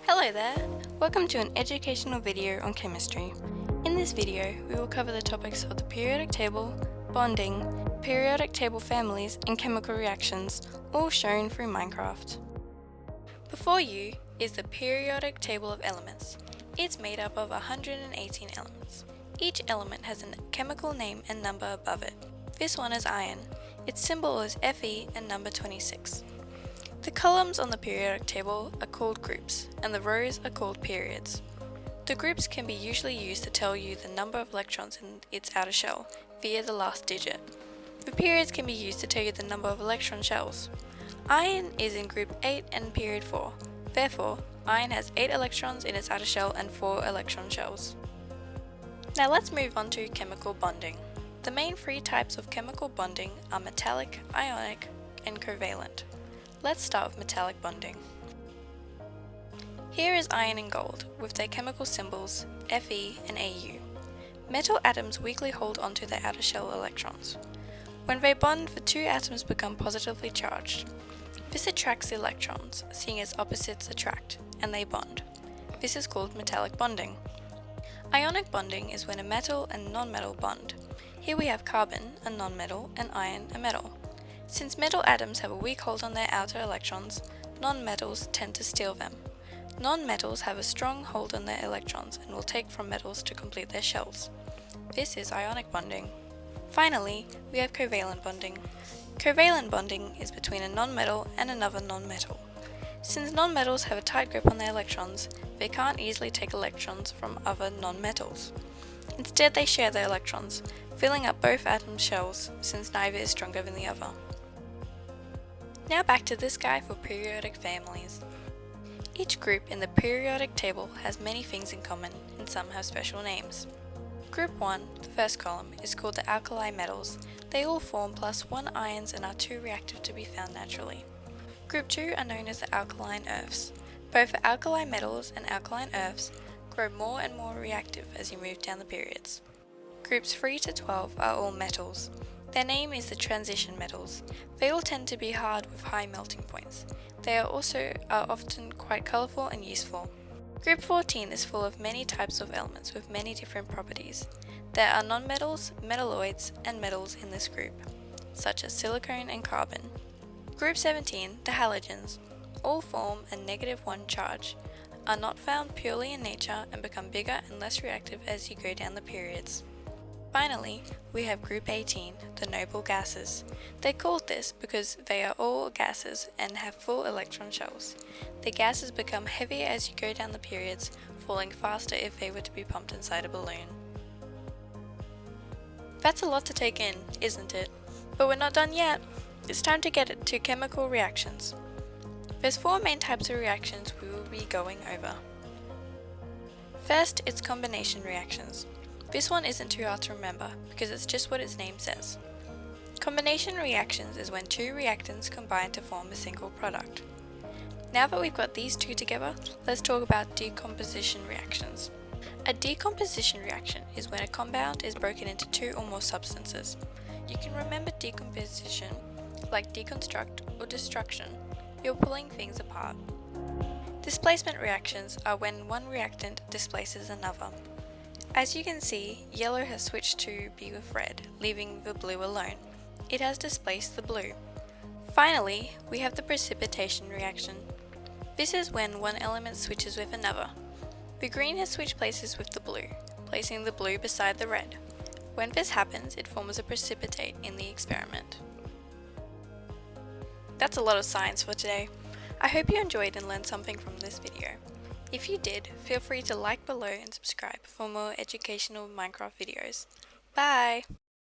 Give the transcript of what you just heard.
Hello there! Welcome to an educational video on chemistry. In this video, we will cover the topics of the periodic table, bonding, periodic table families, and chemical reactions, all shown through Minecraft. Before you is the periodic table of elements. It's made up of 118 elements. Each element has a chemical name and number above it. This one is iron. Its symbol is Fe and number 26. The columns on the periodic table are called groups, and the rows are called periods. The groups can be usually used to tell you the number of electrons in its outer shell via the last digit. The periods can be used to tell you the number of electron shells. Iron is in group 8 and period 4. Therefore, iron has 8 electrons in its outer shell and 4 electron shells. Now let's move on to chemical bonding. The main 3 types of chemical bonding are metallic, ionic, and covalent. Let's start with metallic bonding. Here is iron and gold, with their chemical symbols Fe and Au. Metal atoms weakly hold onto their outer shell electrons. When they bond, the 2 atoms become positively charged. This attracts the electrons, seeing as opposites attract, and they bond. This is called metallic bonding. Ionic bonding is when a metal and non-metal bond. Here we have carbon, a non-metal, and iron, a metal. Since metal atoms have a weak hold on their outer electrons, non-metals tend to steal them. Non-metals have a strong hold on their electrons and will take from metals to complete their shells. This is ionic bonding. Finally, we have covalent bonding. Covalent bonding is between a non-metal and another non-metal. Since non-metals have a tight grip on their electrons, they can't easily take electrons from other non-metals. Instead, they share their electrons, filling up both atom shells since neither is stronger than the other. Now back to this guy for periodic families. Each group in the periodic table has many things in common, and some have special names. Group 1, the first column, is called the alkali metals. They all form plus 1 ions and are too reactive to be found naturally. Group 2 are known as the alkaline earths. Both the alkali metals and alkaline earths grow more and more reactive as you move down the periods. Groups 3 to 12 are all metals. Their name is the transition metals. They all tend to be hard with high melting points. They are often quite colourful and useful. Group 14 is full of many types of elements with many different properties. There are nonmetals, metalloids, and metals in this group, such as silicon and carbon. Group 17, the halogens, all form a -1 charge, are not found purely in nature and become bigger and less reactive as you go down the periods. Finally, we have group 18, the noble gases. They're called this because they are all gases and have full electron shells. The gases become heavier as you go down the periods, falling faster if they were to be pumped inside a balloon. That's a lot to take in, isn't it? But we're not done yet. It's time to get to chemical reactions. There's 4 main types of reactions we will be going over. First, it's combination reactions. This one isn't too hard to remember because it's just what its name says. Combination reactions is when 2 reactants combine to form a single product. Now that we've got these 2 together, let's talk about decomposition reactions. A decomposition reaction is when a compound is broken into 2 or more substances. You can remember decomposition like deconstruct or destruction. You're pulling things apart. Displacement reactions are when one reactant displaces another. As you can see, yellow has switched to be with red, leaving the blue alone. It has displaced the blue. Finally, we have the precipitation reaction. This is when one element switches with another. The green has switched places with the blue, placing the blue beside the red. When this happens, it forms a precipitate in the experiment. That's a lot of science for today. I hope you enjoyed and learned something from this video. If you did, feel free to like below and subscribe for more educational Minecraft videos. Bye!